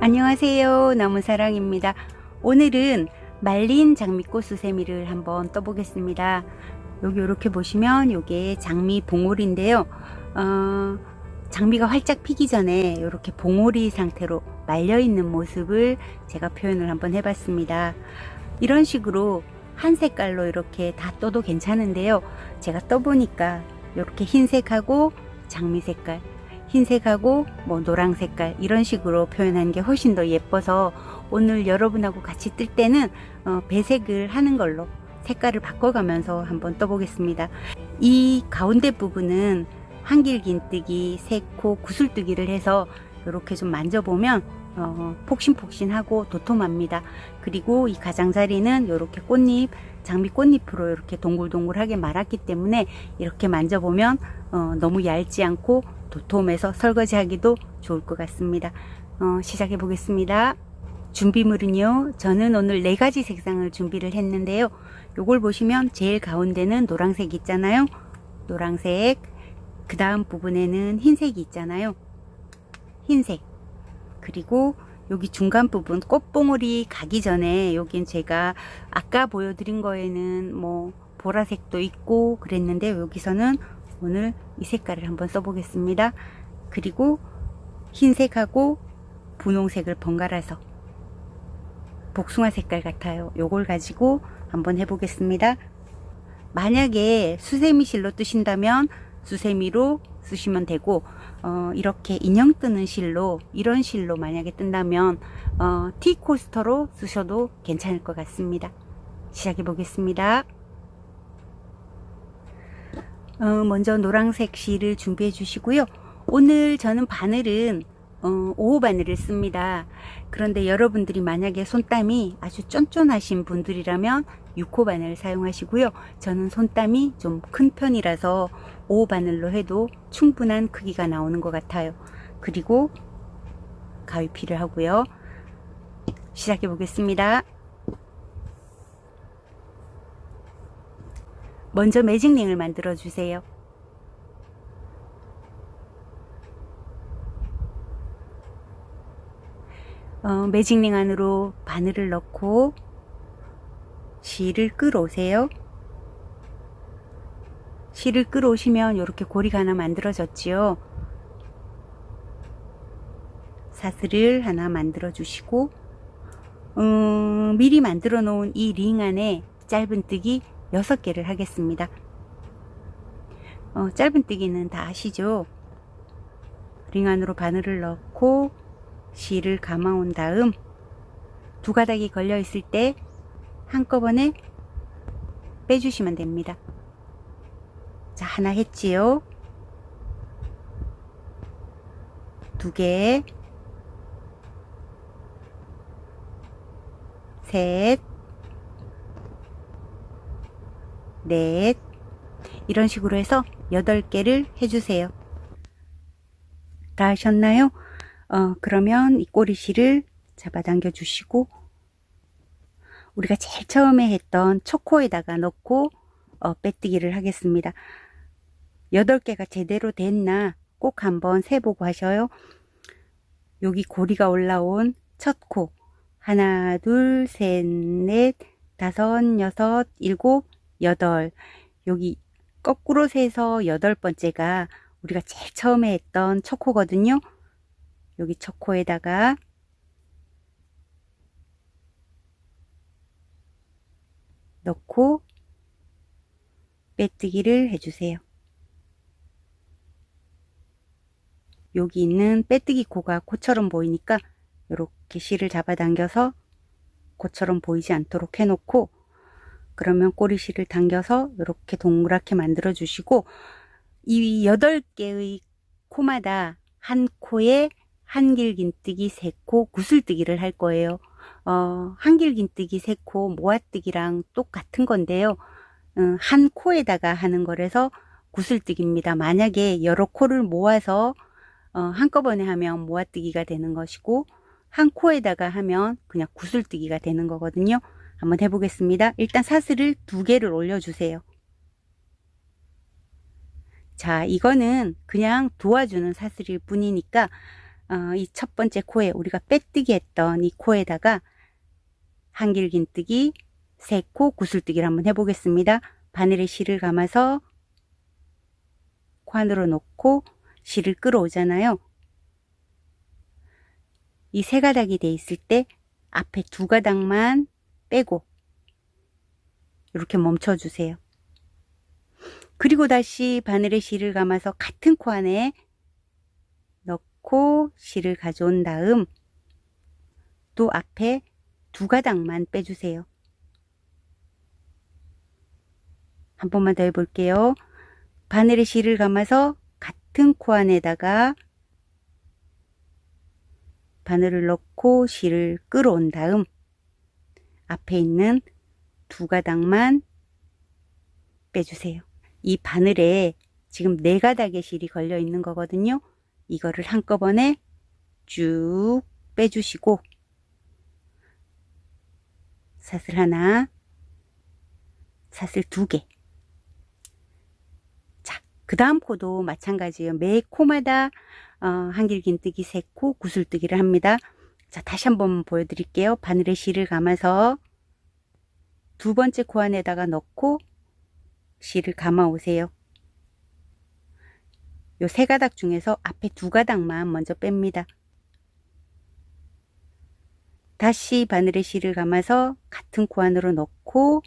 안녕하세요. 나무사랑입니다. 오늘은 말린 장미꽃 수세미를 한번 떠보겠습니다. 여기 이렇게 보시면 이게 장미 봉오리인데요. 장미가 활짝 피기 전에 이렇게 봉오리 상태로 말려 있는 모습을 제가 표현을 한번 해봤습니다. 이런 식으로 한 색깔로 이렇게 다 떠도 괜찮은데요. 제가 떠보니까 이렇게 흰색하고 장미 색깔, 흰색하고 뭐 노랑 색깔 이런 식으로 표현하는 게 훨씬 더 예뻐서 오늘 여러분하고 같이 뜰 때는 배색을 하는 걸로 색깔을 바꿔가면서 한번 떠보겠습니다. 이 가운데 부분은 한길긴뜨기, 세코, 구슬뜨기를 해서 이렇게 좀 만져보면 폭신폭신하고 도톰합니다. 그리고 이 가장자리는 이렇게 꽃잎, 장미 꽃잎으로 이렇게 동글동글하게 말았기 때문에 이렇게 만져보면 너무 얇지 않고 도톰해서 설거지하기도 좋을 것 같습니다. 시작해 보겠습니다. 준비물은요, 저는 오늘 4가지 색상을 준비를 했는데요. 요걸 보시면 제일 가운데는 노란색 있잖아요. 노란색, 그 다음 부분에는 흰색이 있잖아요. 흰색, 그리고 여기 중간 부분 꽃봉오리 가기 전에 여긴 제가 아까 보여드린 거에는 뭐 보라색도 있고 그랬는데 여기서는 오늘 이 색깔을 한번 써보겠습니다. 그리고 흰색하고 분홍색을 번갈아서 복숭아 색깔 같아요. 요걸 가지고 한번 해보겠습니다. 만약에 수세미 실로 뜨신다면 수세미로 쓰시면 되고 이렇게 인형 뜨는 실로, 이런 실로 만약에 뜬다면 티코스터로 쓰셔도 괜찮을 것 같습니다. 시작해 보겠습니다. 먼저 노란색 실을 준비해 주시고요. 오늘 저는 바늘은 5호 바늘을 씁니다. 그런데 여러분들이 만약에 손땀이 아주 쫀쫀하신 분들이라면 6호 바늘 사용하시고요. 저는 손땀이 좀 큰 편이라서 5호 바늘로 해도 충분한 크기가 나오는 것 같아요. 그리고 가위 필요하고요. 시작해 보겠습니다. 먼저 매직링을 만들어 주세요. 매직링 안으로 바늘을 넣고 실을 끌어오세요. 실을 끌어오시면 이렇게 고리가 하나 만들어졌지요. 사슬을 하나 만들어 주시고 미리 만들어 놓은 이 링 안에 짧은뜨기 6개를 하겠습니다. 짧은뜨기는 다 아시죠? 링 안으로 바늘을 넣고 실을 감아온 다음 두 가닥이 걸려 있을 때 한꺼번에 빼주시면 됩니다. 자, 하나 했지요. 2개, 셋, 넷, 이런 식으로 해서 8개를 해주세요. 다 하셨나요? 그러면 이 꼬리실을 잡아당겨 주시고 우리가 제일 처음에 했던 초코에다가 넣고 빼뜨기를 하겠습니다. 8개가 제대로 됐나 꼭 한번 세보고 하셔요. 여기 고리가 올라온 첫 코, 하나, 둘, 셋, 넷, 다섯, 여섯, 일곱, 여덟. 여기 거꾸로 세서 8번째가 우리가 제일 처음에 했던 첫 코거든요. 여기 첫 코에다가 넣고 빼뜨기를 해주세요. 여기 있는 빼뜨기 코가 코처럼 보이니까 이렇게 실을 잡아당겨서 코처럼 보이지 않도록 해놓고 그러면 꼬리실을 당겨서 이렇게 동그랗게 만들어 주시고 이 8개의 코마다 한 코에 한길긴뜨기, 3코, 구슬뜨기를 할 거예요. 한길긴뜨기, 3코, 모아뜨기랑 똑같은 건데요. 한 코에다가 하는 거라서 구슬뜨기입니다. 만약에 여러 코를 모아서 한꺼번에 하면 모아뜨기가 되는 것이고 한 코에다가 하면 그냥 구슬뜨기가 되는 거거든요. 한번 해보겠습니다. 일단 사슬을 2개를 올려주세요. 자, 이거는 그냥 도와주는 사슬일 뿐이니까 이 첫 번째 코에 우리가 빼뜨기 했던 이 코에다가 한길긴뜨기, 세코 구슬뜨기를 한번 해보겠습니다. 바늘에 실을 감아서 코 안으로 넣고 실을 끌어오잖아요. 이 세 가닥이 돼 있을 때 앞에 두 가닥만 빼고 이렇게 멈춰주세요. 그리고 다시 바늘에 실을 감아서 같은 코 안에 넣고 실을 가져온 다음 또 앞에 두 가닥만 빼주세요. 한 번만 더 해볼게요. 바늘에 실을 감아서 같은 코 안에다가 바늘을 넣고 실을 끌어온 다음 앞에 있는 두 가닥만 빼주세요. 이 바늘에 지금 네 가닥의 실이 걸려 있는 거거든요. 이거를 한꺼번에 쭉 빼주시고 사슬 하나, 사슬 두 개. 자, 그 다음 코도 마찬가지예요. 매 코마다 한길긴뜨기, 세코, 구슬뜨기를 합니다. 자, 다시 한번 보여드릴게요. 바늘에 실을 감아서 두 번째 코 안에다가 넣고 실을 감아 오세요. 요 세 가닥 중에서 앞에 두 가닥만 먼저 뺍니다. 다시 바늘에 실을 감아서 같은 코 안으로 넣고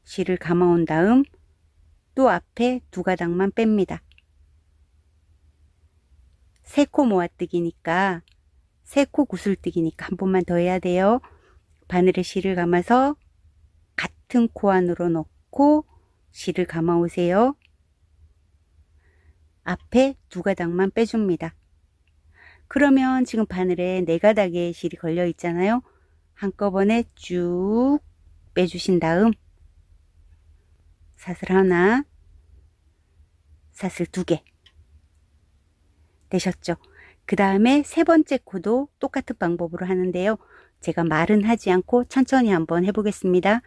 실을 감아 온 다음 또 앞에 두 가닥만 뺍니다. 세 코 모아뜨기니까 세 코 구슬뜨기니까 한 번만 더 해야 돼요. 바늘에 실을 감아서 같은 코 안으로 넣고 실을 감아 오세요. 앞에 두 가닥만 빼줍니다. 그러면 지금 바늘에 네 가닥의 실이 걸려 있잖아요. 한꺼번에 쭉 빼주신 다음 사슬 하나, 사슬 두 개. 되셨죠? 그 다음에 세 번째 코도 똑같은 방법으로 하는데요. 제가 말은 하지 않고 천천히 한번 해보겠습니다.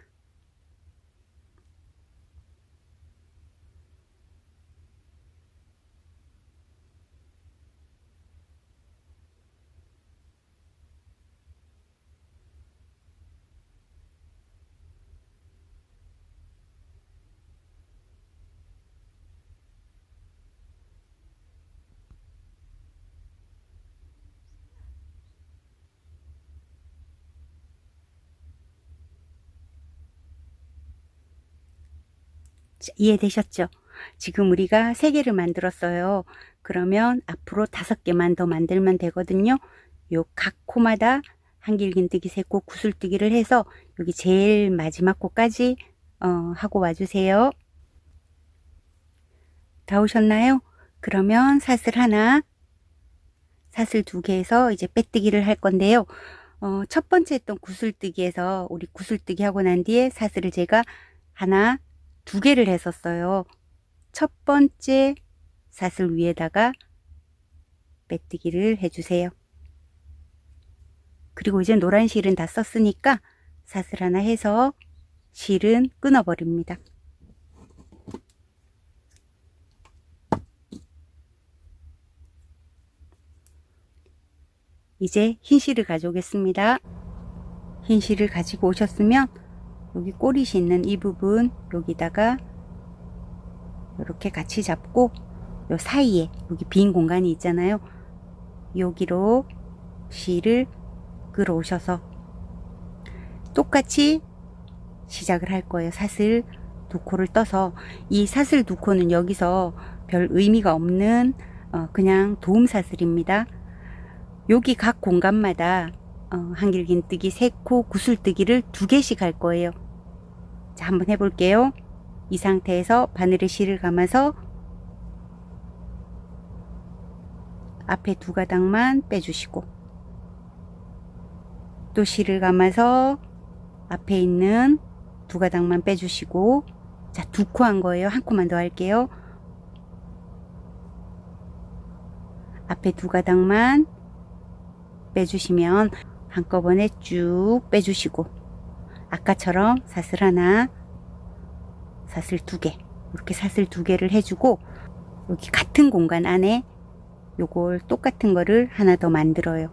이해되셨죠? 지금 우리가 3개를 만들었어요. 그러면 앞으로 5개만 더 만들면 되거든요. 요 각 코마다 한길긴뜨기, 세코, 구슬뜨기를 해서 여기 제일 마지막 코까지 하고 와주세요. 다 오셨나요? 그러면 사슬 하나, 사슬 두 개에서 이제 빼뜨기를 할 건데요. 첫 번째 했던 구슬뜨기에서 우리 구슬뜨기 하고 난 뒤에 사슬을 제가 하나, 두 개를 했었어요. 첫 번째 사슬 위에다가 빼뜨기를 해주세요. 그리고 이제 노란 실은 다 썼으니까 사슬 하나 해서 실은 끊어버립니다. 이제 흰 실을 가져오겠습니다. 흰 실을 가지고 오셨으면 여기 꼬릿이 있는 이 부분 여기다가 이렇게 같이 잡고 요 사이에 여기 빈 공간이 있잖아요. 여기로 실을 끌어오셔서 똑같이 시작을 할 거예요. 사슬 두 코를 떠서 이 사슬 두 코는 여기서 별 의미가 없는 그냥 도움 사슬입니다. 여기 각 공간마다 한길긴뜨기, 세코, 구슬뜨기를 2개씩 할 거예요. 자, 한번 해볼게요. 이 상태에서 바늘에 실을 감아서 앞에 두 가닥만 빼주시고 또 실을 감아서 앞에 있는 두 가닥만 빼주시고 자, 2코 한 거예요. 한 코만 더 할게요. 앞에 두 가닥만 빼주시면 한꺼번에 쭉 빼주시고 아까처럼 사슬 하나, 사슬 두 개 이렇게 사슬 두 개를 해주고 여기 같은 공간 안에 요걸 똑같은 거를 하나 더 만들어요.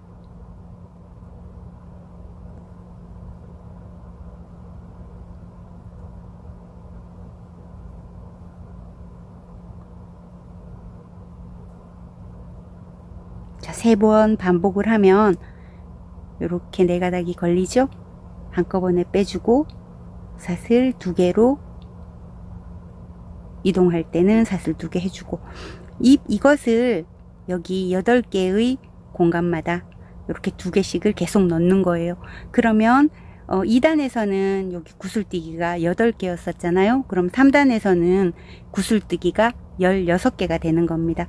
자, 3번 반복을 하면 이렇게 4가닥이 걸리죠? 한꺼번에 빼주고 사슬 2개로 이동할 때는 사슬 2개 해주고, 이것을 여기 8개의 공간마다 이렇게 2개씩을 계속 넣는 거예요. 그러면 2단에서는 여기 구슬뜨기가 8개였었잖아요. 그럼 3단에서는 구슬뜨기가 16개가 되는 겁니다.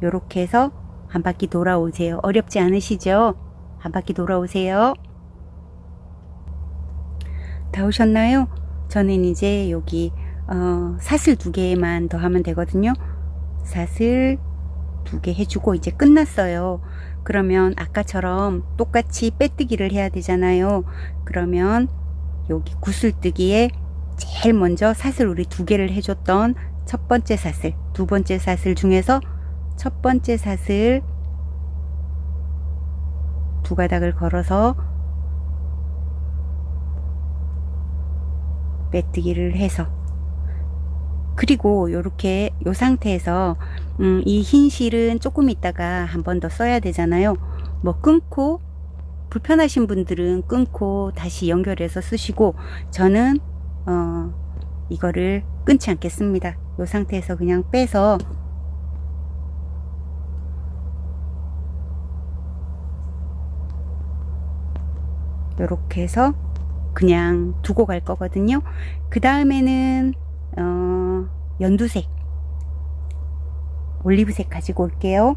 이렇게 해서 한 바퀴 돌아오세요. 어렵지 않으시죠? 한 바퀴 돌아오세요. 다 오셨나요? 저는 이제 여기 사슬 2개만 더 하면 되거든요. 사슬 2개 해주고 이제 끝났어요. 그러면 아까처럼 똑같이 빼뜨기를 해야 되잖아요. 그러면 여기 구슬뜨기에 제일 먼저 사슬 우리 2개를 해줬던 첫 번째 사슬, 두 번째 사슬 중에서 첫 번째 사슬 2가닥을 걸어서 빼뜨기를 해서, 그리고 요렇게 요 상태에서 이 흰 실은 조금 있다가 한 번 더 써야 되잖아요. 뭐 끊고, 불편하신 분들은 끊고 다시 연결해서 쓰시고, 저는 이거를 끊지 않겠습니다. 요 상태에서 그냥 빼서 요렇게 해서 그냥 두고 갈 거거든요. 그 다음에는 연두색, 올리브색 가지고 올게요.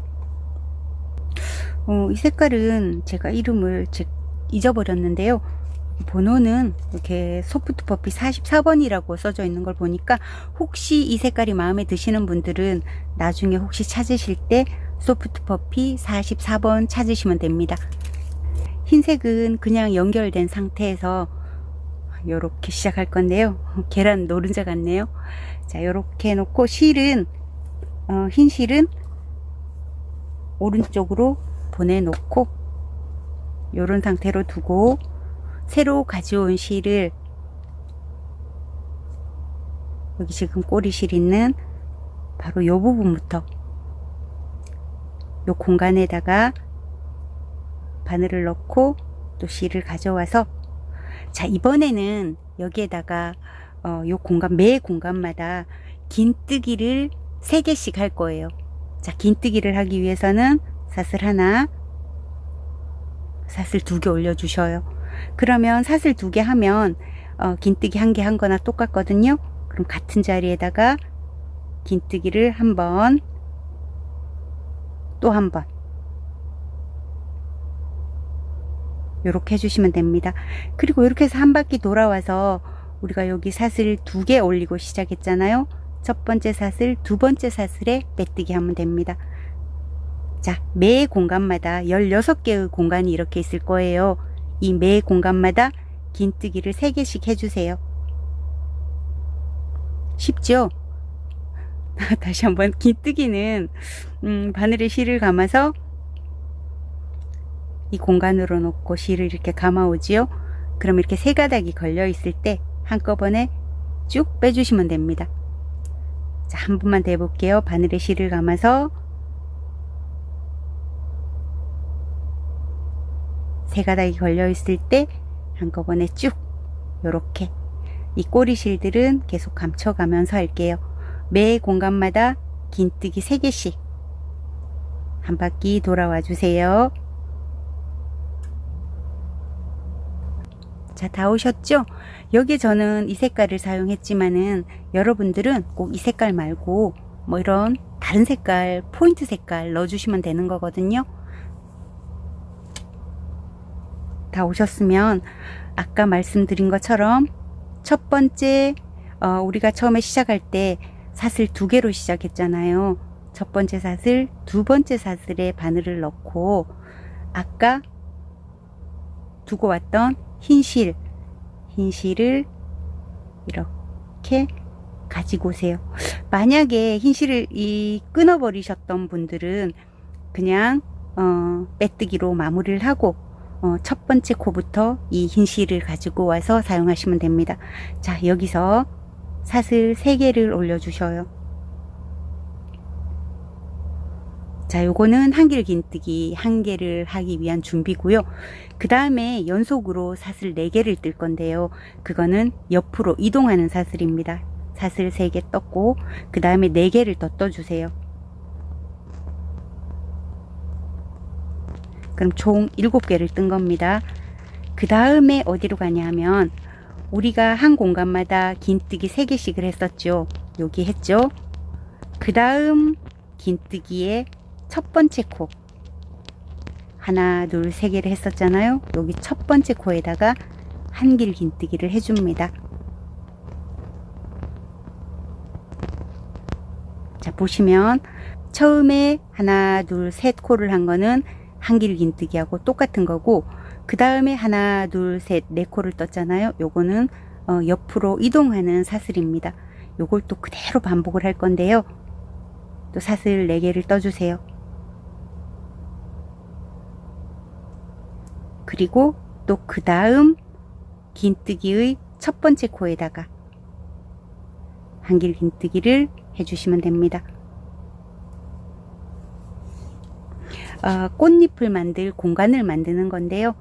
이 색깔은 제가 이름을 잊어버렸는데요. 번호는 이렇게 소프트 퍼피 44번이라고 써져 있는 걸 보니까, 혹시 이 색깔이 마음에 드시는 분들은 나중에 혹시 찾으실 때 소프트 퍼피 44번 찾으시면 됩니다. 흰색은 그냥 연결된 상태에서 요렇게 시작할 건데요. 계란 노른자 같네요. 자, 요렇게 놓고 실은 흰 실은 오른쪽으로 보내놓고 요런 상태로 두고, 새로 가져온 실을 여기 지금 꼬리실 있는 바로 요 부분부터 요 공간에다가 바늘을 넣고 또 실을 가져와서, 자, 이번에는 여기에다가 요 공간, 매 공간마다 긴뜨기를 3개씩 할 거예요. 자, 긴뜨기를 하기 위해서는 사슬 하나, 사슬 2개 올려주셔요. 그러면 사슬 2개 하면 긴뜨기 1개 한 거나 똑같거든요. 그럼 같은 자리에다가 긴뜨기를 한 번, 또 한 번, 요렇게 해주시면 됩니다. 그리고 이렇게 해서 한 바퀴 돌아와서 우리가 여기 사슬 2개 올리고 시작했잖아요. 첫 번째 사슬, 두 번째 사슬에 빼뜨기 하면 됩니다. 자, 매 공간마다 16개의 공간이 이렇게 있을 거예요. 이 매 공간마다 긴뜨기를 3개씩 해주세요. 쉽죠? 다시 한번, 긴뜨기는 바늘에 실을 감아서 이 공간으로 놓고 실을 이렇게 감아오지요. 그럼 이렇게 3가닥이 걸려 있을 때 한꺼번에 쭉 빼주시면 됩니다. 자, 한 번만 더 해볼게요. 바늘에 실을 감아서 3가닥이 걸려 있을 때 한꺼번에 쭉, 요렇게 이 꼬리 실들은 계속 감춰가면서 할게요. 매 공간마다 긴뜨기 3개씩 한 바퀴 돌아와 주세요. 자, 다 오셨죠? 여기 저는 이 색깔을 사용했지만은 여러분들은 꼭 이 색깔 말고 뭐 이런 다른 색깔, 포인트 색깔 넣어주시면 되는 거거든요. 다 오셨으면 아까 말씀드린 것처럼 첫 번째 우리가 처음에 시작할 때 사슬 2개로 시작했잖아요. 첫 번째 사슬, 두 번째 사슬에 바늘을 넣고 아까 두고 왔던 흰 실을 이렇게 가지고 오세요. 만약에 흰 실을 끊어 버리셨던 분들은 그냥 빼뜨기로 마무리를 하고 첫 번째 코부터 이 흰 실을 가지고 와서 사용하시면 됩니다. 자, 여기서 사슬 3개를 올려 주셔요. 자, 요거는 한길 긴뜨기 1개를 하기 위한 준비고요. 그 다음에 연속으로 사슬 4개를 뜰 건데요. 그거는 옆으로 이동하는 사슬입니다. 사슬 3개 떴고 그 다음에 4개를 더 떠주세요. 그럼 총 7개를 뜬 겁니다. 그 다음에 어디로 가냐 하면 우리가 한 공간마다 긴뜨기 3개씩을 했었죠. 여기 했죠. 그 다음 긴뜨기에 첫 번째 코 하나 둘 3개를 했었잖아요. 여기 첫 번째 코에다가 한길 긴뜨기를 해줍니다. 자, 보시면 처음에 하나 둘 셋 코를 한 거는 한길 긴뜨기하고 똑같은 거고, 그 다음에 하나 둘 셋 네 코를 떴잖아요. 요거는 옆으로 이동하는 사슬입니다. 요걸 또 그대로 반복을 할 건데요. 또 사슬 4개를 떠주세요. 그리고 또 그 다음 긴뜨기의 첫 번째 코에다가 한길 긴뜨기를 해주시면 됩니다. 꽃잎을 만들 공간을 만드는 건데요.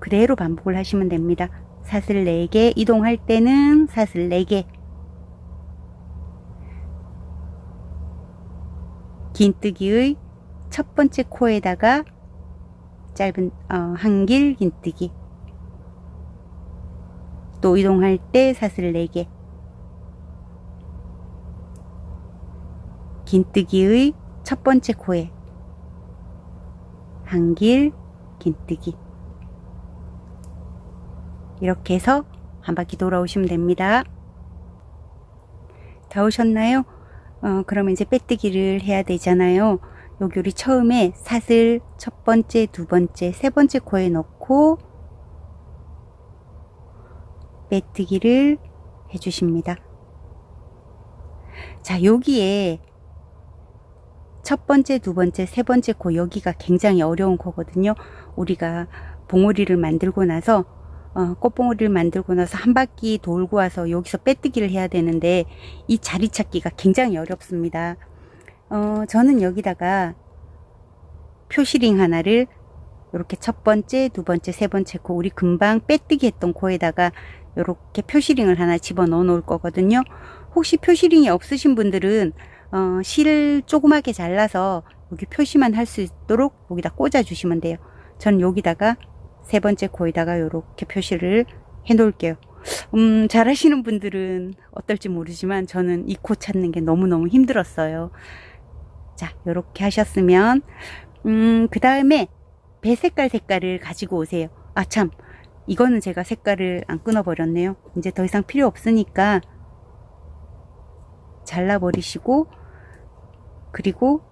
그대로 반복을 하시면 됩니다. 사슬 4개, 이동할 때는 사슬 4개, 긴뜨기의 첫 번째 코에다가 짧은 한길 긴뜨기, 또 이동할 때 사슬 4개, 긴뜨기의 첫 번째 코에 한길 긴뜨기, 이렇게 해서 한 바퀴 돌아오시면 됩니다. 다 오셨나요? 그러면 이제 빼뜨기를 해야 되잖아요. 여기 우리 처음에 사슬 첫 번째, 두 번째, 세 번째 코에 넣고 빼뜨기를 해주십니다. 자, 여기에 첫 번째, 두 번째, 세 번째 코, 여기가 굉장히 어려운 코거든요. 우리가 봉오리를 만들고 나서 꽃봉오리를 만들고 나서 한 바퀴 돌고 와서 여기서 빼뜨기를 해야 되는데 이 자리 찾기가 굉장히 어렵습니다. 저는 여기다가 표시링 하나를 이렇게 첫 번째, 두 번째, 세 번째 코, 우리 금방 빼뜨기 했던 코에다가 이렇게 표시링을 하나 집어 넣어 놓을 거거든요. 혹시 표시링이 없으신 분들은 실을 조그맣게 잘라서 여기 표시만 할 수 있도록 여기다 꽂아 주시면 돼요. 전 여기다가 세 번째 코에다가 이렇게 표시를 해 놓을게요. 잘 하시는 분들은 어떨지 모르지만 저는 이 코 찾는 게 너무너무 힘들었어요. 자, 이렇게 하셨으면 그 다음에 배 색깔을 가지고 오세요. 아, 참, 이거는 제가 색깔을 안 끊어 버렸네요. 이제 더 이상 필요 없으니까 잘라 버리시고, 그리고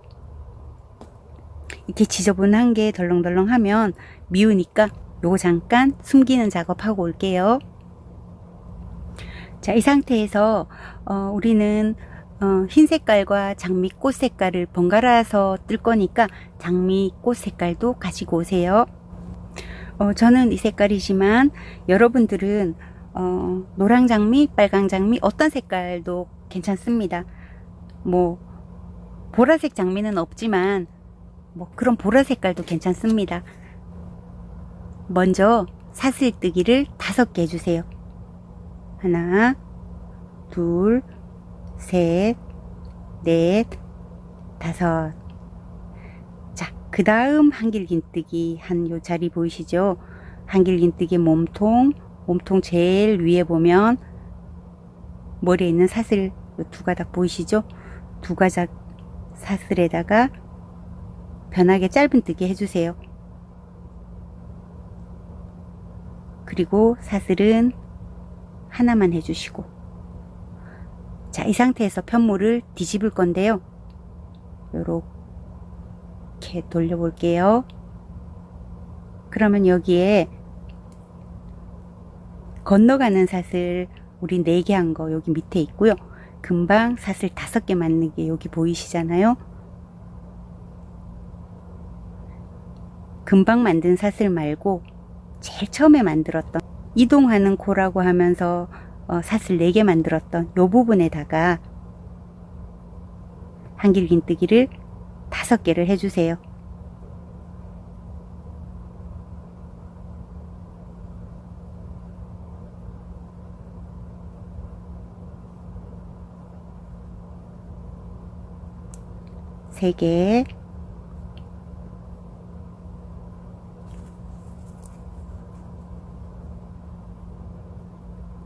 이렇게 지저분한 게 덜렁덜렁 하면 미우니까 요거 잠깐 숨기는 작업하고 올게요. 자, 이 상태에서 우리는 흰 색깔과 장미꽃 색깔을 번갈아서 뜰 거니까 장미꽃 색깔도 가지고 오세요. 저는 이 색깔이지만 여러분들은 노랑 장미, 빨강 장미 어떤 색깔도 괜찮습니다. 뭐 보라색 장미는 없지만 뭐 그런 보라 색깔도 괜찮습니다. 먼저 사슬뜨기를 5개 해주세요. 하나, 둘, 셋, 넷, 5. 자, 그 다음 한길 긴뜨기 한 요 자리 보이시죠? 한길 긴뜨기 몸통 제일 위에 보면 머리에 있는 사슬 요 2가닥 보이시죠? 2가닥 사슬에다가 편하게 짧은 뜨기 해주세요. 그리고 사슬은 하나만 해주시고, 자, 이 상태에서 편물을 뒤집을 건데요. 요렇게 돌려볼게요. 그러면 여기에 건너가는 사슬 우리 4개 한 거 여기 밑에 있고요. 금방 사슬 5개 맞는 게 여기 보이시잖아요. 금방 만든 사슬 말고 제일 처음에 만들었던 이동하는 코라고 하면서 사슬 4개 만들었던 요 부분에다가 한길긴뜨기를 5개를 해주세요. 세 개,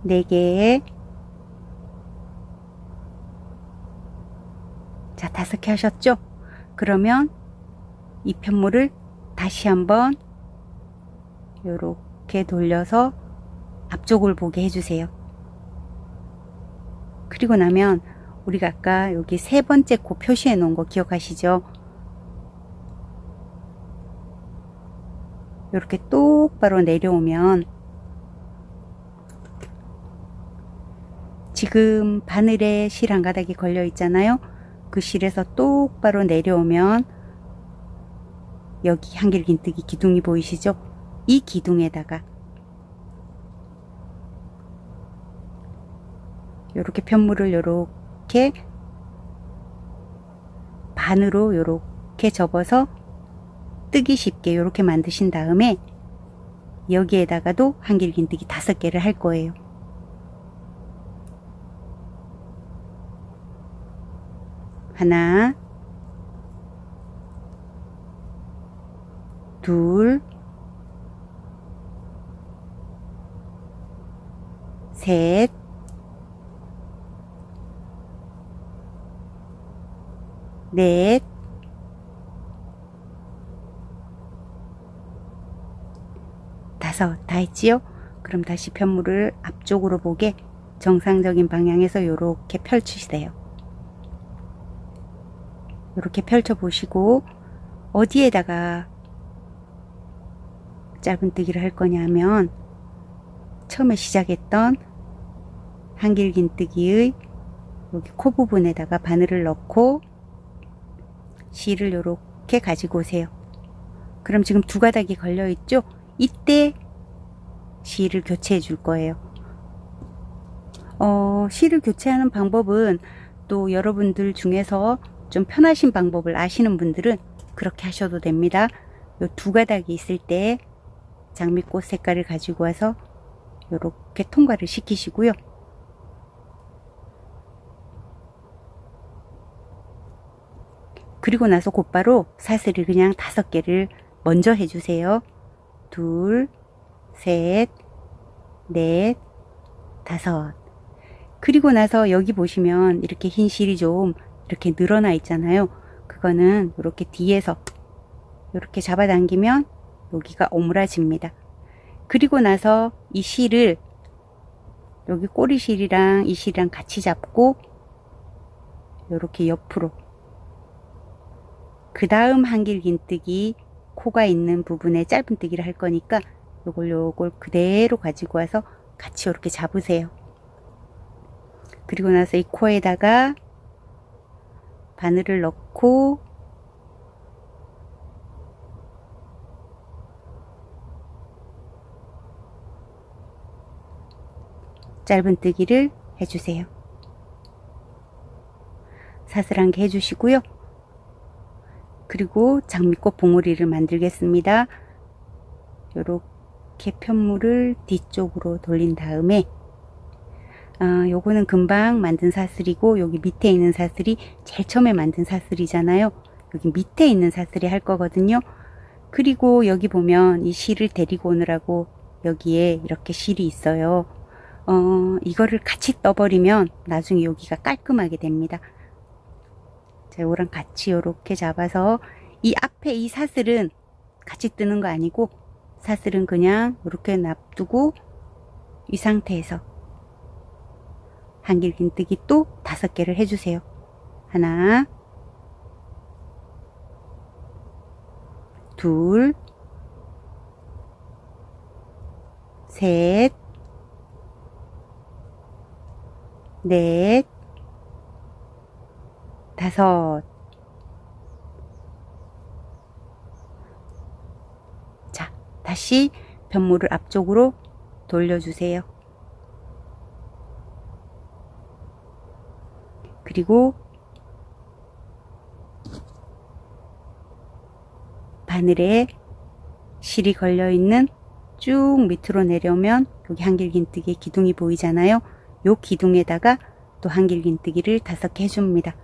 네 개, 자, 5개 하셨죠? 그러면 이 편물을 다시 한번 요렇게 돌려서 앞쪽을 보게 해주세요. 그리고 나면 우리가 아까 여기 3번째 코 표시해 놓은 거 기억하시죠? 이렇게 똑바로 내려오면 지금 바늘에 실 한 가닥이 걸려 있잖아요. 그 실에서 똑바로 내려오면 여기 한길긴뜨기 기둥이 보이시죠? 이 기둥에다가 요렇게 편물을 요렇게 반으로 요렇게 접어서 뜨기 쉽게 요렇게 만드신 다음에 여기에다가도 한길긴뜨기 5개를 할 거예요. 하나, 둘, 셋, 넷, 다섯. 다 했지요? 그럼 다시 편물을 앞쪽으로 보게 정상적인 방향에서 이렇게 펼치세요. 이렇게 펼쳐 보시고 어디에다가 짧은뜨기를 할 거냐면 처음에 시작했던 한길긴뜨기의 여기 코 부분에다가 바늘을 넣고 실을 이렇게 가지고 오세요. 그럼 지금 2가닥이 걸려 있죠? 이때 실을 교체해 줄 거예요. 실을 교체하는 방법은 또 여러분들 중에서 좀 편하신 방법을 아시는 분들은 그렇게 하셔도 됩니다. 요 2가닥이 있을 때 장미꽃 색깔을 가지고 와서 이렇게 통과를 시키시고요. 그리고 나서 곧바로 사슬을 그냥 5개를 먼저 해주세요. 둘, 셋, 넷, 5. 그리고 나서 여기 보시면 이렇게 흰 실이 좀 이렇게 늘어나 있잖아요. 그거는 이렇게 뒤에서 이렇게 잡아당기면 여기가 오므라집니다. 그리고 나서 이 실을 여기 꼬리실이랑 이 실이랑 같이 잡고 이렇게 옆으로, 그 다음 한길긴뜨기 코가 있는 부분에 짧은뜨기를 할 거니까 요걸 그대로 가지고 와서 같이 이렇게 잡으세요. 그리고 나서 이 코에다가 바늘을 넣고 짧은뜨기를 해주세요. 사슬 1개 해주시고요. 그리고 장미꽃 봉우리를 만들겠습니다. 요렇게 편물을 뒤쪽으로 돌린 다음에 요거는 금방 만든 사슬이고 여기 밑에 있는 사슬이 제일 처음에 만든 사슬이잖아요. 여기 밑에 있는 사슬이 할 거거든요. 그리고 여기 보면 이 실을 데리고 오느라고 여기에 이렇게 실이 있어요. 이거를 같이 떠버리면 나중에 여기가 깔끔하게 됩니다. 자, 요거랑 같이 요렇게 잡아서 이 앞에 이 사슬은 같이 뜨는 거 아니고 사슬은 그냥 이렇게 놔두고 이 상태에서 한길긴뜨기 또 5개를 해주세요. 하나, 둘, 셋, 넷, 5. 다시 편물을 앞쪽으로 돌려주세요. 그리고 바늘에 실이 걸려있는 쭉 밑으로 내려오면 여기 한길긴뜨기의 기둥이 보이잖아요. 요 기둥에다가 또 한길긴뜨기를 5개 해줍니다.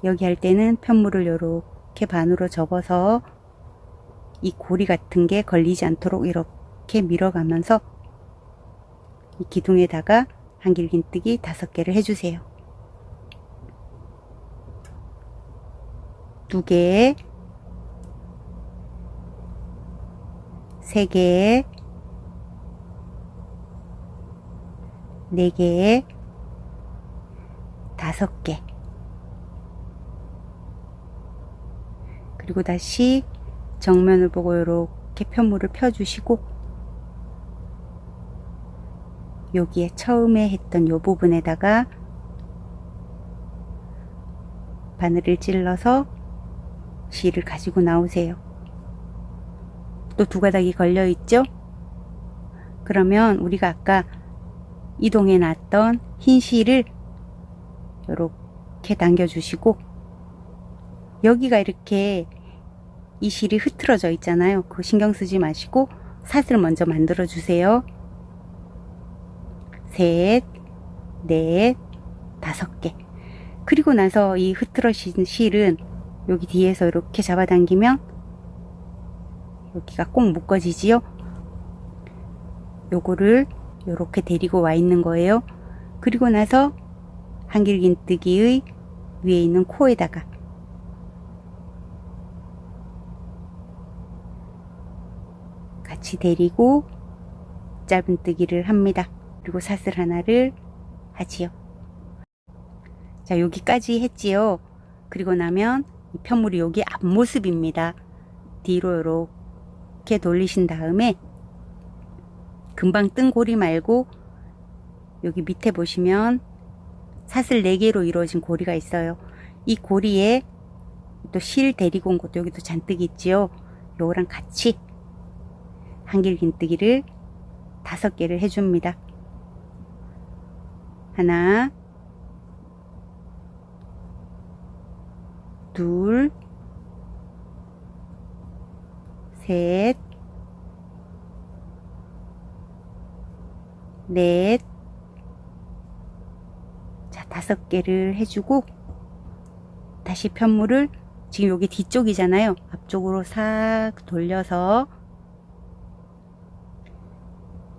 여기 할 때는 편물을 이렇게 반으로 접어서 이 고리 같은 게 걸리지 않도록 이렇게 밀어가면서 이 기둥에다가 한길긴뜨기 5개를 해주세요. 2개, 3개, 4개, 5개. 그리고 다시 정면을 보고 이렇게 편물을 펴주시고 여기에 처음에 했던 요 부분에다가 바늘을 찔러서 실을 가지고 나오세요. 또 2가닥이 걸려 있죠? 그러면 우리가 아까 이동해 놨던 흰 실을 이렇게 당겨 주시고 여기가 이렇게 이 실이 흐트러져 있잖아요. 그거 신경 쓰지 마시고 사슬 먼저 만들어 주세요. 3, 4, 5개. 그리고 나서 이 흐트러진 실은 여기 뒤에서 이렇게 잡아당기면 여기가 꼭 묶어지지요. 요거를 이렇게 데리고 와 있는 거예요. 그리고 나서 한길긴뜨기의 위에 있는 코에다가 같이 데리고 짧은뜨기를 합니다. 그리고 사슬 하나를 하지요. 자, 여기까지 했지요. 그리고 나면 이 편물이 여기 앞모습입니다. 뒤로 이렇게 돌리신 다음에 금방 뜬 고리 말고 여기 밑에 보시면 사슬 4개로 이루어진 고리가 있어요. 이 고리에 또 실 데리고 온 것도 여기도 잔뜩 있지요. 요거랑 같이 한길긴뜨기를 5개를 해줍니다. 하나, 둘, 셋, 넷, 자, 5개를 해주고 다시 편물을 지금 여기 뒤쪽이잖아요. 앞쪽으로 싹 돌려서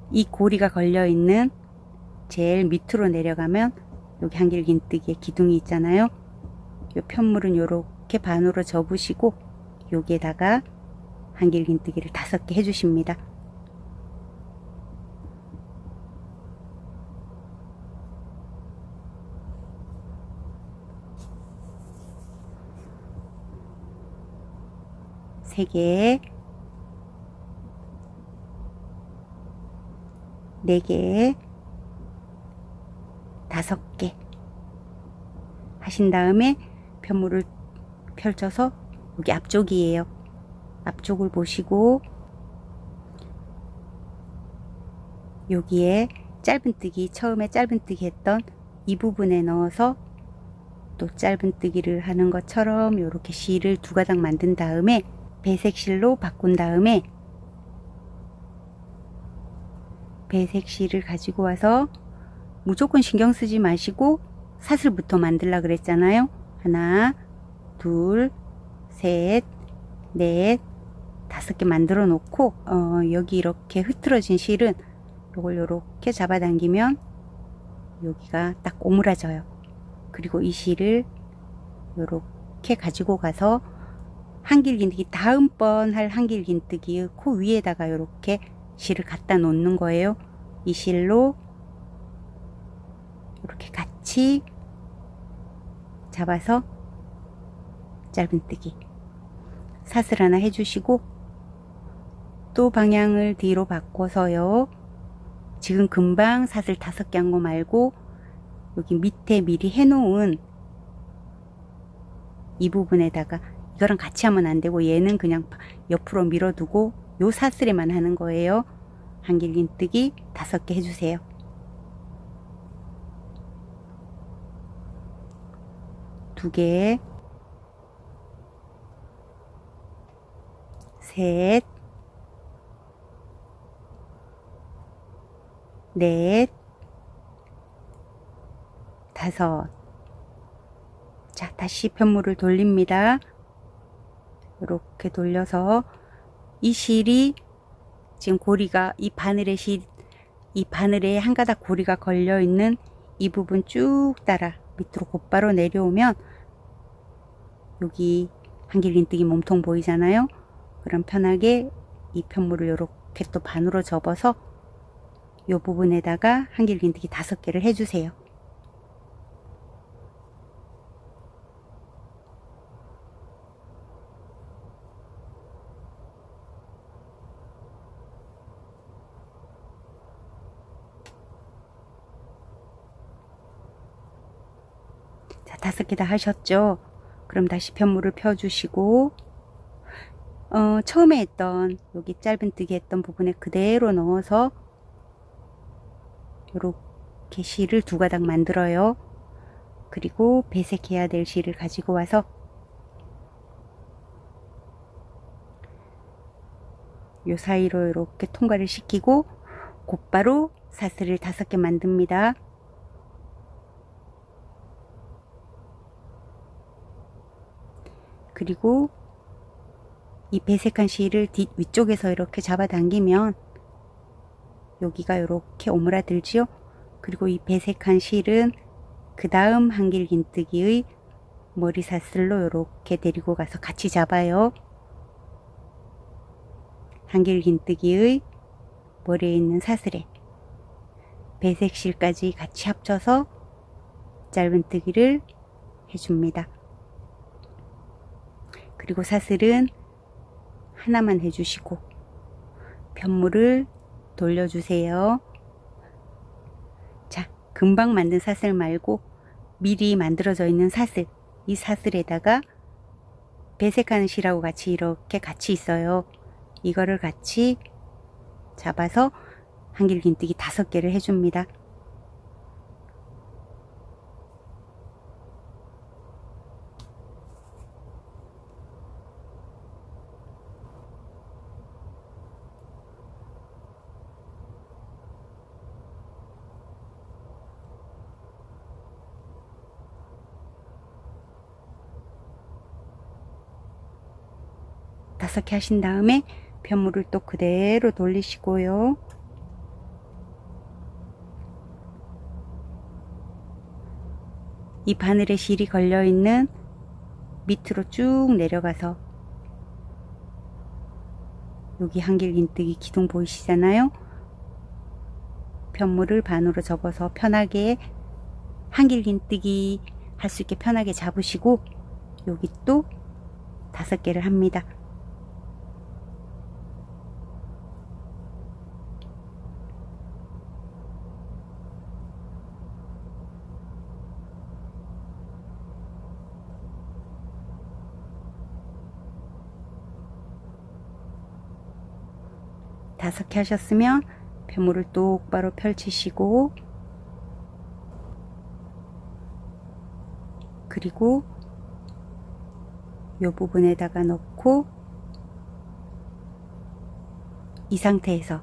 이 고리가 걸려 있는 제일 밑으로 내려가면 여기 한길긴뜨기의 기둥이 있잖아요. 이 편물은 이렇게 반으로 접으시고 여기에다가 한길긴뜨기를 5개 해주십니다. 세 개, 4개, 5개 하신 다음에 편물을 펼쳐서 여기 앞쪽이에요. 앞쪽을 보시고 여기에 짧은뜨기, 처음에 짧은뜨기 했던 이 부분에 넣어서 또 짧은뜨기를 하는 것처럼 이렇게 실을 2가닥 만든 다음에 배색 실로 바꾼 다음에 배색 실을 가지고 와서 무조건 신경 쓰지 마시고 사슬부터 만들라 그랬잖아요. 하나, 둘, 셋, 넷, 5개 만들어 놓고 여기 이렇게 흐트러진 실은 요걸 이렇게 잡아당기면 여기가 딱 오므라져요. 그리고 이 실을 이렇게 가지고 가서 한길긴뜨기 다음번 할 한길긴뜨기의 코 위에다가 이렇게 실을 갖다 놓는 거예요. 이 실로 이렇게 같이 잡아서 짧은뜨기 사슬 하나 해주시고 또 방향을 뒤로 바꿔서요. 지금 금방 사슬 5개 한 거 말고 여기 밑에 미리 해놓은 이 부분에다가 이거랑 같이 하면 안 되고 얘는 그냥 옆으로 밀어두고 요 사슬에만 하는 거예요. 한길긴뜨기 5개 해주세요. 두 개, 셋, 넷, 5. 자, 다시 편물을 돌립니다. 이렇게 돌려서 이 실이 지금 고리가 이 바늘에 한 가닥 고리가 걸려 있는 이 부분 쭉 따라 밑으로 곧바로 내려오면 여기 한길긴뜨기 몸통 보이잖아요. 그럼 편하게 이 편물을 이렇게 또 반으로 접어서 이 부분에다가 한길긴뜨기 5개를 해주세요. 자, 5개 다 하셨죠? 그럼 다시 편물을 펴주시고 처음에 했던 여기 짧은뜨기 했던 부분에 그대로 넣어서 이렇게 실을 2가닥 만들어요. 그리고 배색해야 될 실을 가지고 와서 요 사이로 이렇게 통과를 시키고 곧바로 사슬을 5개 만듭니다. 그리고 이 배색한 실을 위쪽에서 이렇게 잡아당기면 여기가 이렇게 오므라들지요. 그리고 이 배색한 실은 그 다음 한길긴뜨기의 머리 사슬로 이렇게 데리고 가서 같이 잡아요. 한길긴뜨기의 머리에 있는 사슬에 배색실까지 같이 합쳐서 짧은뜨기를 해줍니다. 그리고 사슬은 하나만 해주시고 편물을 돌려주세요. 자, 금방 만든 사슬 말고 미리 만들어져 있는 사슬, 이 사슬에다가 배색하는 실하고 같이 이렇게 같이 있어요. 이거를 같이 잡아서 한길긴뜨기 5개를 해줍니다. 다섯 개 하신 다음에 편물을 또 그대로 돌리시고요. 이 바늘에 실이 걸려 있는 밑으로 쭉 내려가서 여기 한길긴뜨기 기둥 보이시잖아요. 편물을 반으로 접어서 편하게 한길긴뜨기 할 수 있게 편하게 잡으시고 여기 또 5개를 합니다. 다섯 개 하셨으면 편물을 똑바로 펼치시고 그리고 이 부분에다가 넣고 이 상태에서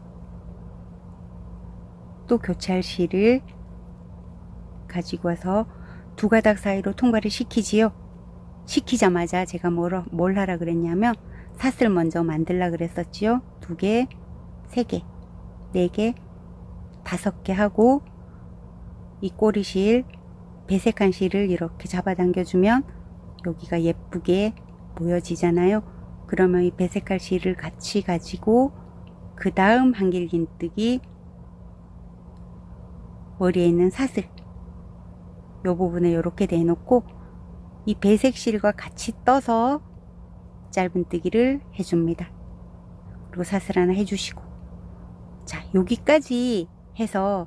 또 교차할 실을 가지고 와서 2가닥 사이로 통과를 시키지요. 시키자마자 제가 뭘 하라 그랬냐면 사슬 먼저 만들라 그랬었지요. 2개, 3개, 4개, 5개 하고 이 꼬리실, 배색한 실을 이렇게 잡아당겨주면 여기가 예쁘게 보여지잖아요. 그러면 이 배색할 실을 같이 가지고 그 다음 한길긴뜨기 머리에 있는 사슬 요 부분에 이렇게 대놓고 이 배색실과 같이 떠서 짧은뜨기를 해줍니다. 그리고 사슬 하나 해주시고, 자, 여기까지 해서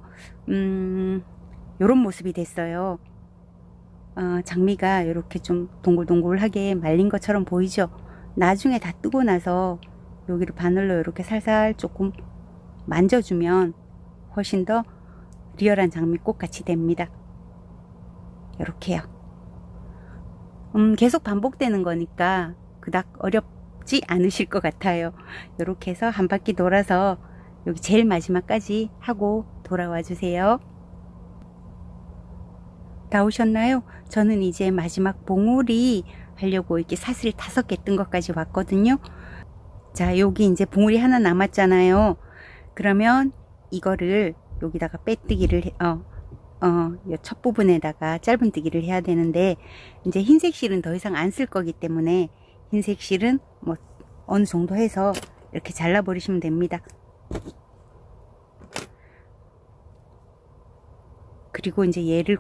요런 모습이 됐어요. 장미가 이렇게 좀 동글동글하게 말린 것처럼 보이죠. 나중에 다 뜨고 나서 여기를 바늘로 이렇게 살살 조금 만져주면 훨씬 더 리얼한 장미꽃 같이 됩니다. 이렇게요. 계속 반복되는 거니까 그닥 어렵지 않으실 것 같아요. 이렇게 해서 한 바퀴 돌아서 여기 제일 마지막까지 하고 돌아와 주세요. 다 오셨나요? 저는 이제 마지막 봉우리 하려고 이렇게 사슬 5개 뜬 것까지 왔거든요. 자, 여기 이제 봉우리 하나 남았잖아요. 그러면 이거를 여기다가 빼뜨기를 이 첫 부분에다가 짧은뜨기를 해야 되는데, 이제 흰색 실은 더 이상 안 쓸 거기 때문에 흰색 실은 뭐 어느 정도 해서 이렇게 잘라 버리시면 됩니다. 그리고 이제 얘를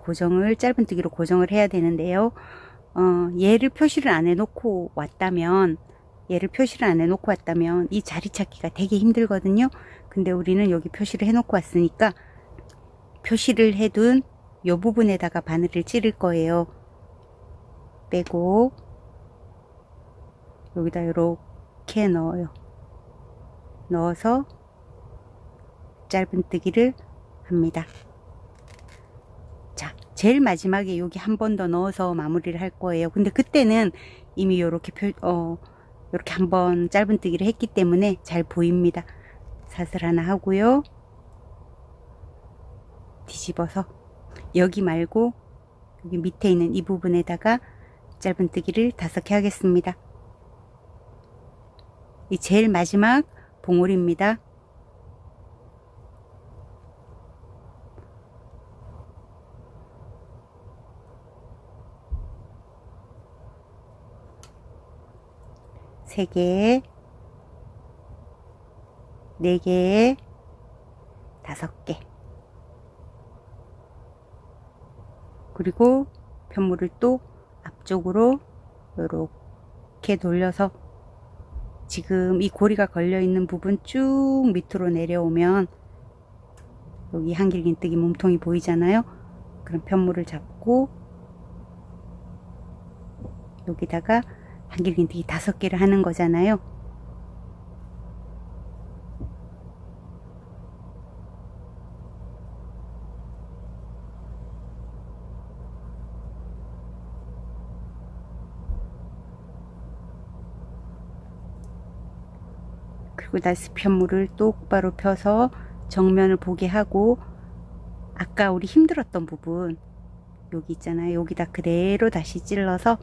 짧은뜨기로 고정을 해야 되는데요. 얘를 표시를 안 해놓고 왔다면 이 자리 찾기가 되게 힘들거든요. 근데 우리는 여기 표시를 해놓고 왔으니까 표시를 해둔 이 부분에다가 바늘을 찌를 거예요. 빼고 여기다 이렇게 넣어요. 넣어서 짧은뜨기를 합니다. 자, 제일 마지막에 여기 한 번 더 넣어서 마무리를 할 거예요. 근데 그때는 이미 이렇게 이렇게 한번 짧은뜨기를 했기 때문에 잘 보입니다. 사슬 하나 하고요. 뒤집어서 여기 말고 여기 밑에 있는 이 부분에다가 짧은뜨기를 5개 하겠습니다. 이 제일 마지막 봉우리입니다. 세 개, 4개, 5개. 그리고 편물을 또 앞쪽으로 이렇게 돌려서 지금 이 고리가 걸려 있는 부분 쭉 밑으로 내려오면 여기 한길긴뜨기 몸통이 보이잖아요. 그럼 편물을 잡고 여기다가 한길긴뜨기 5개를 하는 거잖아요. 그리고 다시 편물을 똑바로 펴서 정면을 보게 하고, 아까 우리 힘들었던 부분 여기 있잖아요. 여기다 그대로 다시 찔러서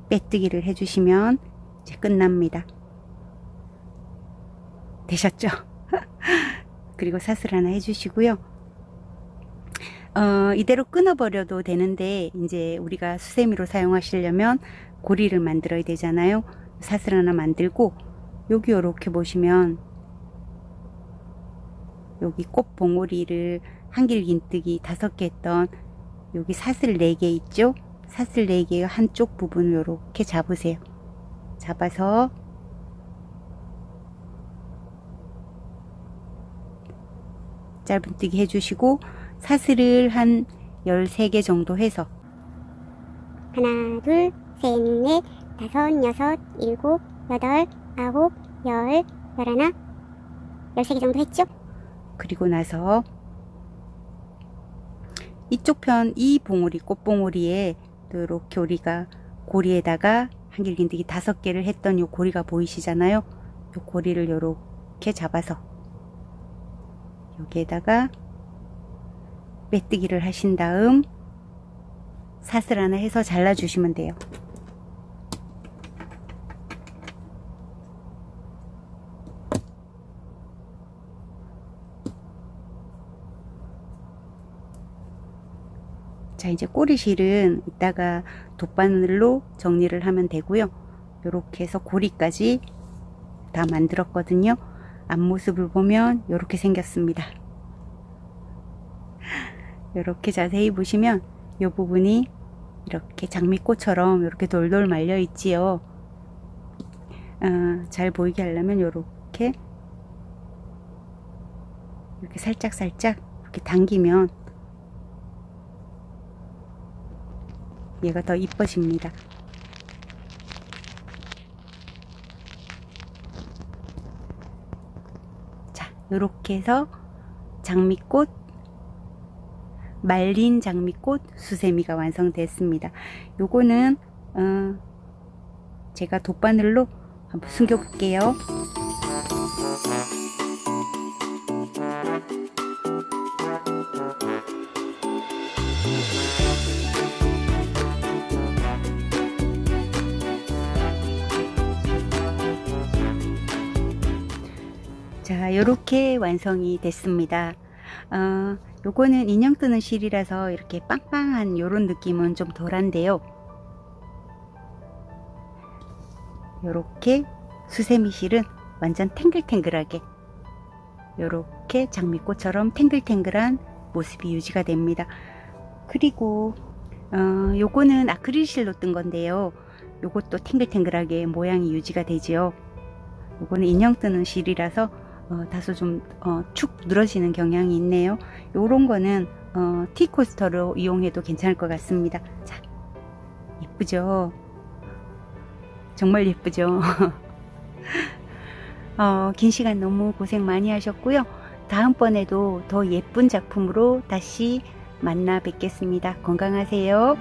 빼뜨기를 해주시면 이제 끝납니다. 되셨죠? 그리고 사슬 하나 해주시고요. 이대로 끊어버려도 되는데, 이제 우리가 수세미로 사용하시려면 고리를 만들어야 되잖아요. 사슬 하나 만들고, 여기 이렇게 보시면 여기 꽃 봉오리를 한길긴뜨기 5개 했던 여기 사슬 4개 있죠? 사슬 4개의 한쪽 부분을 이렇게 잡으세요. 잡아서 짧은뜨기 해주시고, 사슬을 한 13개 정도 해서 하나, 둘, 셋, 넷, 5, 6, 7, 8, 9, 10, 11, 13개 정도 했죠? 그리고 나서 이쪽 편 이 봉오리, 꽃봉오리에 이렇게 우리가 고리에다가 한길긴뜨기 5개를 했던 이 고리가 보이시잖아요. 이 고리를 이렇게 잡아서 여기에다가 빼뜨기를 하신 다음 사슬 하나 해서 잘라 주시면 돼요. 자, 이제 꼬리실은 이따가 돗바늘로 정리를 하면 되고요. 이렇게 해서 고리까지 다 만들었거든요. 앞모습을 보면 이렇게 생겼습니다. 이렇게 자세히 보시면 이 부분이 이렇게 장미꽃처럼 이렇게 돌돌 말려 있지요. 잘 보이게 하려면 이렇게 살짝 이렇게 당기면 얘가 더 이뻐집니다. 자, 이렇게 해서 장미꽃, 말린 장미꽃 수세미가 완성됐습니다. 요거는 제가 돗바늘로 한번 숨겨 볼게요. 자, 이렇게 완성이 됐습니다. 요거는 인형 뜨는 실이라서 이렇게 빵빵한 요런 느낌은 좀 덜한데요. 요렇게 수세미 실은 완전 탱글탱글하게 요렇게 장미꽃처럼 탱글탱글한 모습이 유지가 됩니다. 그리고 요거는 아크릴 실로 뜬 건데요. 요것도 탱글탱글하게 모양이 유지가 되지요. 요거는 인형 뜨는 실이라서 다소 좀 축 늘어지는 경향이 있네요. 요런 거는 티코스터로 이용해도 괜찮을 것 같습니다. 자, 예쁘죠? 정말 예쁘죠? 긴 시간 너무 고생 많이 하셨고요. 다음번에도 더 예쁜 작품으로 다시 만나 뵙겠습니다. 건강하세요.